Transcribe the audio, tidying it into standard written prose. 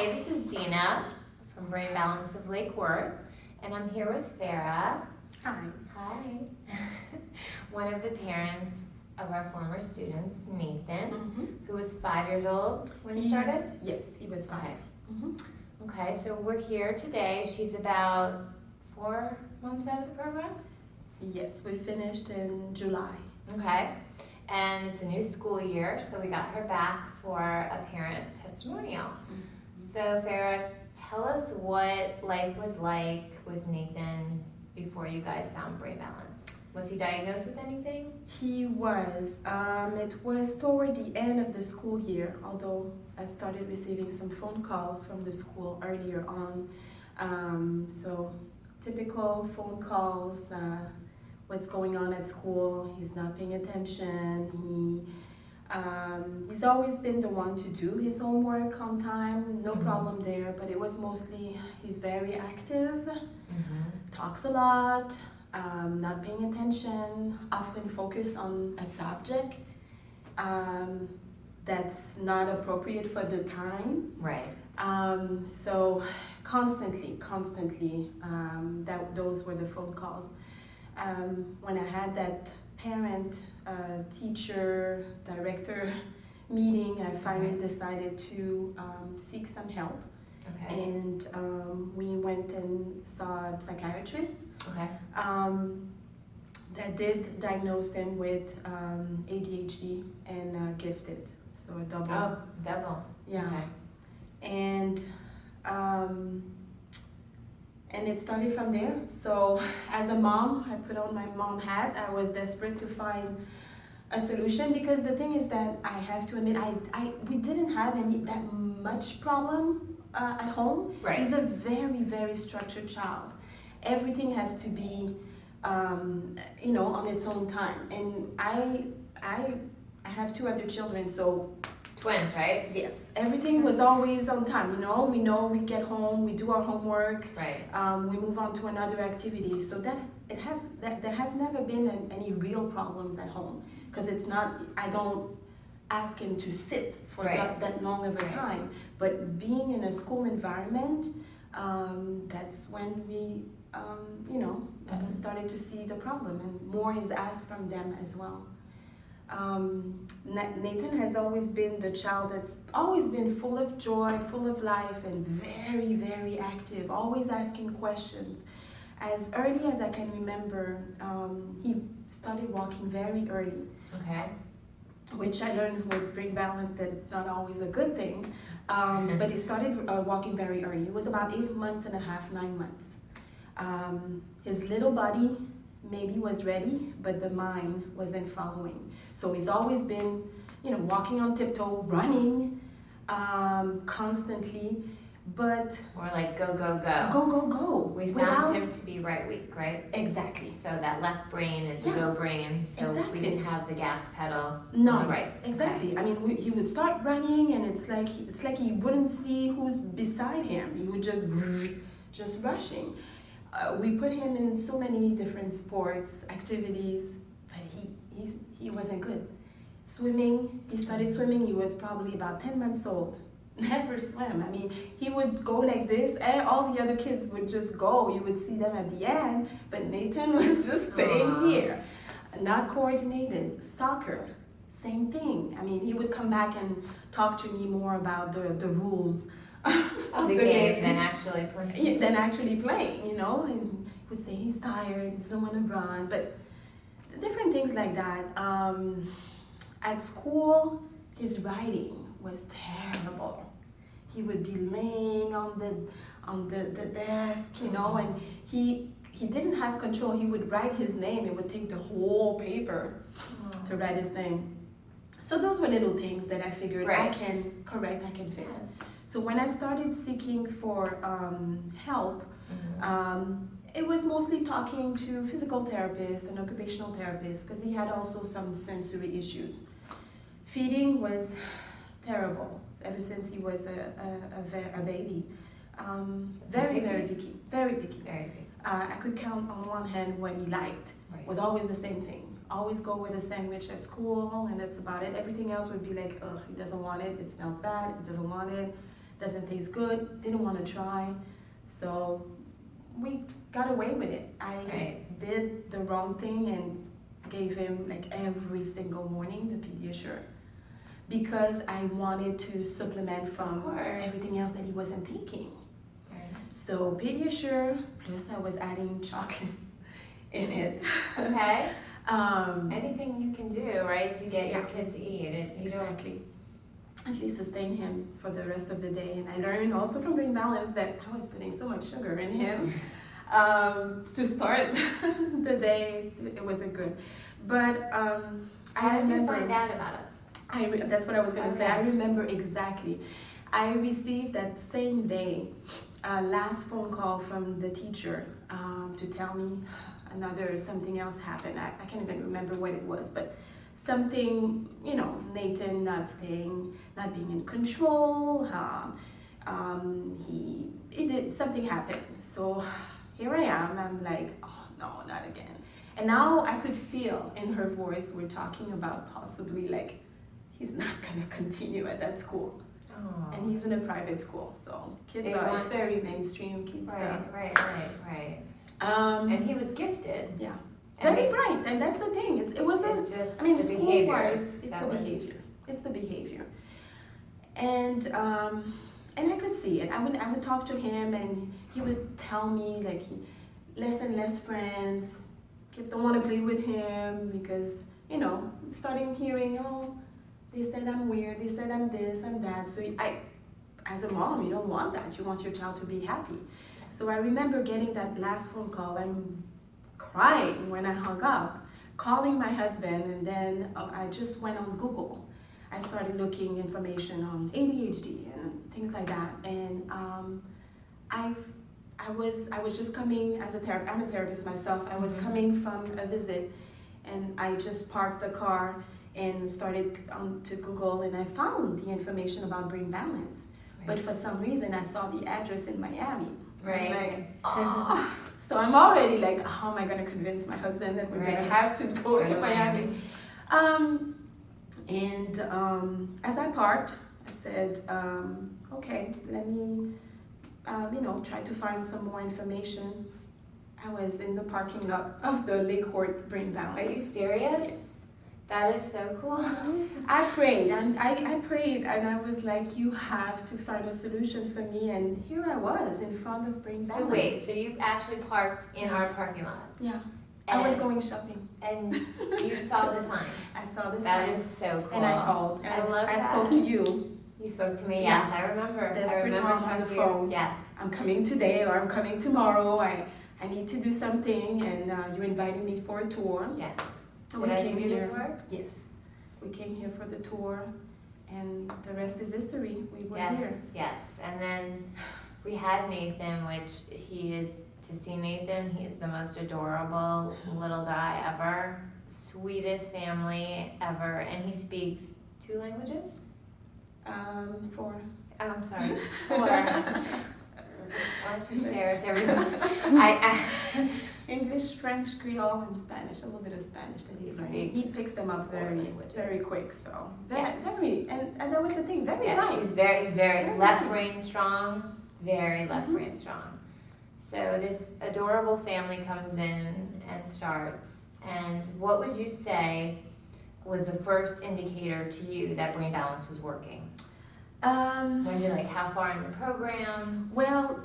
Hi, this is Dina from Brain Balance of Lake Worth, and I'm here with Farah. Hi. Hi. One of the parents of our former students, Nathan, who was 5 years old when you started? Yes, he was 5. Okay, so we're here today. She's about 4 months out of the program? Yes, we finished in July. Okay, and it's a new school year, so we got her back for a parent testimonial. So Farah, tell us what life was like with Nathan before you guys found Brain Balance. Was he diagnosed with anything? He was. It was toward the end of the school year, although I started receiving some phone calls from the school earlier on. So typical phone calls, what's going on at school, he's not paying attention, he's always been the one to do his homework on time, no problem there, but it was mostly he's very active, talks a lot, not paying attention, often focused on a subject that's not appropriate for the time. Right. So constantly, those were the phone calls. When I had that parent, teacher, director meeting, I finally decided to seek some help. Okay. And we went and saw a psychiatrist. Okay. That did diagnose him with ADHD and gifted, so a double. Oh, double. Yeah. Okay. And it started from there. So as a mom, I put on my mom hat. I was desperate to find a solution because the thing is that I have to admit, we didn't have that much problem at home. Right. He's a very, very structured child. Everything has to be, on its own time. And I have 2 other children, so. Twins, right? Yes, everything was always on time. We know we get home, we do our homework, right? We move on to another activity. So there has never been any real problems at home because it's not. I don't ask him to sit for that long of a time. But being in a school environment, that's when we started to see the problem, and more is asked from them as well. Nathan has always been the child that's always been full of joy, full of life, and very, very active, always asking questions. As early as I can remember, he started walking very early. Okay. Which I learned with Brain Balance that it's not always a good thing. But he started walking very early. It was about 8 months and a half, 9 months. His little body maybe was ready, but the mind wasn't following. So he's always been, walking on tiptoe, running constantly, but more like go, go, go. Go, go, go. We found him to be right weak, right? Exactly. So that left brain is the go brain. So exactly. We didn't have the gas pedal. No, right. Exactly. Okay. I mean, he would start running, and it's like he wouldn't see who's beside him. He would just rushing. We put him in so many different sports activities, but he wasn't good. Swimming, he started swimming, he was probably about 10 months old. Never swam. I mean, he would go like this, and all the other kids would just go. You would see them at the end, but Nathan was just staying here. Not coordinated. Soccer, same thing. I mean, he would come back and talk to me more about the rules of the game than actually playing. Than actually playing, and he would say he's tired, he doesn't want to run, but different things like that. At school, his writing was terrible. He would be laying on the desk, and he didn't have control. He would write his name. It would take the whole paper to write his name. So those were little things that I figured I can correct, I can fix. So when I started seeking for help, it was mostly talking to physical therapists and occupational therapists because he had also some sensory issues. Feeding was terrible ever since he was a baby. Very, very picky. Very picky. Very picky. I could count on one hand what he liked. Was always the same thing. Always go with a sandwich at school, and that's about it. Everything else would be like, ugh, he doesn't want it. It smells bad. He doesn't want it. doesn't taste good, didn't want to try. So we got away with it. I Right. did the wrong thing and gave him like every single morning the Pediasure because I wanted to supplement from Of course. everything else that he wasn't taking. Right. So Pediasure, plus I was adding chocolate in it. Okay. Um, Anything you can do, right, to get your Yeah. kid to eat it. You don't. exactly. At least sustain him for the rest of the day. And I learned also from Brain Balance that I was putting so much sugar in him to start the day. It wasn't good. But How I did you remember. find out about us? That's what I was going to say. I Okay. remember exactly. I received that same day a last phone call from the teacher to tell me something else happened. I can't even remember what it was, but something, Nathan not being in control. Something happened. So here I am. I'm like, oh no, not again. And now I could feel in her voice we're talking about possibly like he's not gonna continue at that school. Oh. And he's in a private school, so it's very mainstream kids. Right. Um, And he was gifted. yeah, And very bright, and that's the thing. It wasn't. It's just I mean, the school behaviors. wise, it's that the was- behavior. It's the behavior. And I could see it. I would talk to him, and he would tell me like less and less friends. Kids don't want to play with him because starting hearing, oh, they said I'm weird. They said I'm this, I'm that. So as a mom, you don't want that. You want your child to be happy. So I remember getting that last phone call and crying when I hung up, calling my husband, and then I just went on Google. I started looking information on ADHD and things like that, and I was just coming as a therapist. I'm a therapist myself. I was coming from a visit, and I just parked the car and started to Google, and I found the information about Brain Balance. But for some reason, I saw the address in Miami. Right. I'm like, oh. So I'm already like, how am I going to convince my husband that we're going Right. to have to go to to Miami? As I parked, I said, okay, let me, try to find some more information. I was in the parking lot of the Lake Court Brain Balance. Are you serious? Yes. That is so cool. I prayed, and I prayed, and I was like, you have to find a solution for me, and here I was in front of Brain Balance. So wait, so you actually parked in our parking lot? Yeah. And, I was going shopping. And you saw the sign? I saw this That sign, is so cool. and I called. And I love I that. spoke to you. You spoke to me, Yeah. yes, I remember. I Desperate remember mom on talking the to you. phone. Yes. I'm coming today, or I'm coming tomorrow. I need to do something, and you invited me for a tour. Yes. We Did I came give you the here. tour? Yes. We came here for the tour, and the rest is history. We were Yes, here. yes. And then we had Nathan, which to see Nathan, he is the most adorable little guy ever. Sweetest family ever. And he speaks 2 languages? 4. Oh, I'm sorry. 4. Why don't you share with everyone? English, French, Creole, and Spanish. A little bit of Spanish that he's learning. He picks them up very, languages. very quick. So Yes. and that was the thing. Very Yes, bright. he's very, very Very left bright. brain strong. Very left Mhm. brain strong. So this adorable family comes in and starts. And what would you say was the first indicator to you that Brain Balance was working? When you're like how far in the program? Well,